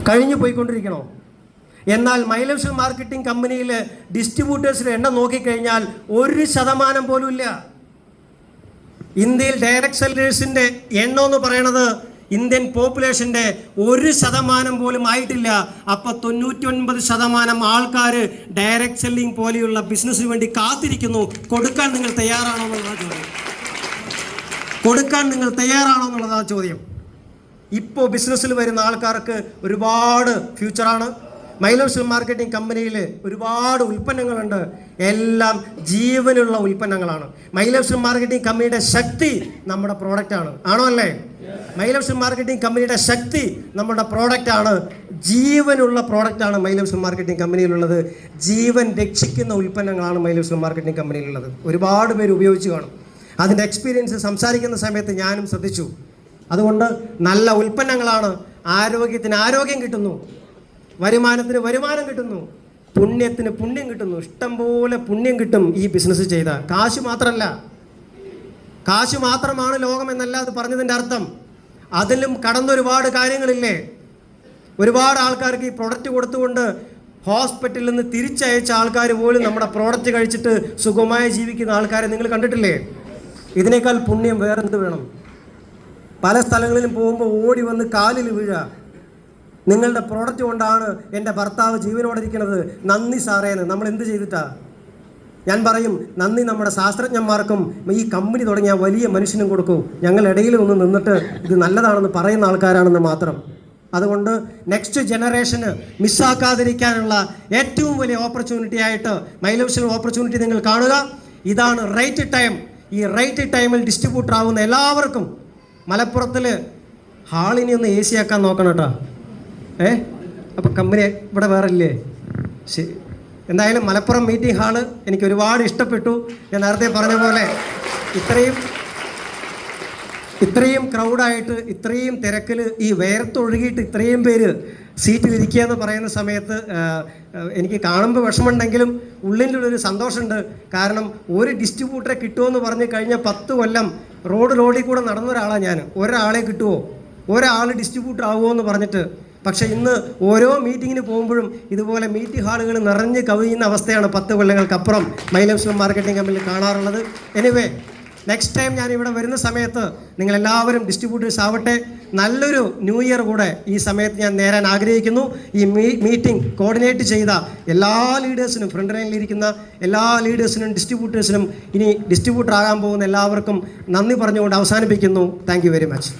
കഴിഞ്ഞു പോയിക്കൊണ്ടിരിക്കണോ? എന്നാൽ മൈലക്ഷ്മി മാർക്കറ്റിംഗ് കമ്പനിയിൽ ഡിസ്ട്രിബ്യൂട്ടേഴ്സിൻ്റെ എണ്ണം നോക്കിക്കഴിഞ്ഞാൽ 1% പോലും ഇല്ല. ഇന്ത്യയിൽ ഡയറക്ട് സെല്ലേഴ്സിൻ്റെ എണ്ണം എന്ന് പറയണത് ഇന്ത്യൻ പോപ്പുലേഷൻ്റെ 1% പോലും ആയിട്ടില്ല. അപ്പോൾ 99% ആൾക്കാർ ഡയറക്ട് സെല്ലിംഗ് പോലെയുള്ള ബിസിനസ്സിന് വേണ്ടി കാത്തിരിക്കുന്നു. കൊടുക്കാൻ നിങ്ങൾ തയ്യാറാണോ എന്നുള്ളതാണ് ചോദ്യം. കൊടുക്കാൻ നിങ്ങൾ തയ്യാറാണോ എന്നുള്ളതാണ് ചോദ്യം. ഇപ്പോൾ ബിസിനസ്സിൽ വരുന്ന ആൾക്കാർക്ക് ഒരുപാട് ഫ്യൂച്ചറാണ്. മൈലക്ഷ്മി മാർക്കറ്റിംഗ് കമ്പനിയിൽ ഒരുപാട് ഉൽപ്പന്നങ്ങളുണ്ട്. എല്ലാം ജീവനുള്ള ഉൽപ്പന്നങ്ങളാണ്. മൈലക്ഷ്മി മാർക്കറ്റിംഗ് കമ്പനിയുടെ ശക്തി നമ്മുടെ പ്രോഡക്റ്റാണ്. ആണോ അല്ലേ? മൈലക്ഷ്മി മാർക്കറ്റിംഗ് കമ്പനിയുടെ ശക്തി നമ്മുടെ പ്രോഡക്റ്റാണ്. ജീവനുള്ള പ്രോഡക്റ്റാണ് മൈലക്ഷ്മി മാർക്കറ്റിംഗ് കമ്പനിയിലുള്ളത്. ജീവൻ രക്ഷിക്കുന്ന ഉൽപ്പന്നങ്ങളാണ് മൈലക്ഷ്മി മാർക്കറ്റിംഗ് കമ്പനിയിലുള്ളത്. ഒരുപാട് പേര് ഉപയോഗിച്ച് കാണും. അതിൻ്റെ എക്സ്പീരിയൻസ് സംസാരിക്കുന്ന സമയത്ത് ഞാനും ശ്രദ്ധിച്ചു. അതുകൊണ്ട് നല്ല ഉൽപ്പന്നങ്ങളാണ്. ആരോഗ്യത്തിന് ആരോഗ്യം കിട്ടുന്നു, വരുമാനത്തിന് വരുമാനം കിട്ടുന്നു, പുണ്യത്തിന് പുണ്യം കിട്ടുന്നു. ഇഷ്ടംപോലെ പുണ്യം കിട്ടും ഈ ബിസിനസ് ചെയ്താൽ. കാശ് മാത്രമാണ് ലോകം എന്നല്ല അത് പറഞ്ഞതിൻ്റെ അർത്ഥം. അതിലും കടന്നൊരുപാട് കാര്യങ്ങളില്ലേ. ഒരുപാട് ആൾക്കാർക്ക് ഈ പ്രൊഡക്റ്റ് കൊടുത്തുകൊണ്ട് ഹോസ്പിറ്റലിൽ നിന്ന് തിരിച്ചയച്ച ആൾക്കാർ പോലും നമ്മുടെ പ്രോഡക്റ്റ് കഴിച്ചിട്ട് സുഖമായി ജീവിക്കുന്ന ആൾക്കാരെ നിങ്ങൾ കണ്ടിട്ടില്ലേ? ഇതിനേക്കാൾ പുണ്യം വേറെന്ത് വേണം? പല സ്ഥലങ്ങളിലും പോകുമ്പോൾ ഓടി വന്ന് കാലിൽ വീഴുക. നിങ്ങളുടെ പ്രോഡക്റ്റ് കൊണ്ടാണ് എൻ്റെ ഭർത്താവ് ജീവനോടെ ഇരിക്കുന്നത്, നന്ദി സാറേന്ന്. നമ്മൾ എന്ത് ചെയ്തിട്ടാ? ഞാൻ പറയും, നന്ദി നമ്മുടെ ശാസ്ത്രജ്ഞന്മാർക്കും ഈ കമ്പനി തുടങ്ങിയ വലിയ മനുഷ്യനും കൊടുക്കും. ഞങ്ങൾ ഇടയിൽ ഒന്ന് നിന്നിട്ട് ഇത് നല്ലതാണെന്ന് പറയുന്ന ആൾക്കാരാണെന്ന് മാത്രം. അതുകൊണ്ട് നെക്സ്റ്റ് ജനറേഷന് മിസ്സാക്കാതിരിക്കാനുള്ള ഏറ്റവും വലിയ ഓപ്പർച്യൂണിറ്റി ആയിട്ട് മൈലക്ഷ്മി ഓപ്പർച്യൂണിറ്റി നിങ്ങൾ കാണുക. ഇതാണ് റൈറ്റ് ടൈം. ഈ റൈറ്റ് ടൈമിൽ ഡിസ്ട്രിബ്യൂട്ടർ ആവുന്ന എല്ലാവർക്കും മലപ്പുറത്തിൽ ഹാളിനെ ഒന്ന് AC ആക്കാൻ നോക്കണം കേട്ടോ. അപ്പോൾ കമ്പനി ഇവിടെ വേറെ ഇല്ലേ? ശരി, എന്തായാലും മലപ്പുറം മീറ്റിംഗ് ഹാള് എനിക്ക് ഒരുപാട് ഇഷ്ടപ്പെട്ടു. ഞാൻ നേരത്തെ പറഞ്ഞ പോലെ ഇത്രയും ക്രൗഡായിട്ട്, ഇത്രയും തിരക്കിൽ, ഈ വേർത്തൊഴുകിയിട്ട് ഇത്രയും പേര് സീറ്റിലിരിക്കുക എന്ന് പറയുന്ന സമയത്ത് എനിക്ക് കാണുമ്പോൾ വിഷമമുണ്ടെങ്കിലും ഉള്ളിലൊരു സന്തോഷമുണ്ട്. കാരണം ഒരു ഡിസ്ട്രിബ്യൂട്ടറെ കിട്ടുമെന്ന് പറഞ്ഞ് കഴിഞ്ഞ 10 കൊല്ലം റോഡിൽ കൂടെ നടന്ന ഒരാളാണ് ഞാൻ. ഒരാളെ കിട്ടുമോ, ഒരാൾ ഡിസ്ട്രിബ്യൂട്ടർ ആവുമോ എന്ന് പറഞ്ഞിട്ട്. പക്ഷേ ഇന്ന് ഓരോ മീറ്റിങ്ങിന് പോകുമ്പോഴും ഇതുപോലെ മീറ്റിംഗ് ഹാളുകൾ നിറഞ്ഞ് കവിയുന്ന അവസ്ഥയാണ് 10 കൊല്ലങ്ങൾക്കപ്പുറം മൈലക്ഷ്മി മാർക്കറ്റിംഗ് കമ്പനിയിൽ കാണാറുള്ളത്. എനിവേ, നെക്സ്റ്റ് ടൈം ഞാൻ ഇവിടെ വരുന്ന സമയത്ത് നിങ്ങളെല്ലാവരും ഡിസ്ട്രിബ്യൂട്ടേഴ്സ് ആവട്ടെ. നല്ലൊരു ന്യൂ ഇയർ കൂടെ ഈ സമയത്ത് ഞാൻ നേരാൻ ആഗ്രഹിക്കുന്നു. ഈ മീറ്റിംഗ് കോർഡിനേറ്റ് ചെയ്ത എല്ലാ ലീഡേഴ്സിനും, ഫ്രണ്ട് ലൈനിലിരിക്കുന്ന എല്ലാ ലീഡേഴ്സിനും, ഡിസ്ട്രിബ്യൂട്ടേഴ്സിനും, ഇനി ഡിസ്ട്രിബ്യൂട്ടർ ആകാൻ പോകുന്ന എല്ലാവർക്കും നന്ദി പറഞ്ഞുകൊണ്ട് അവസാനിപ്പിക്കുന്നു. Thank you very much.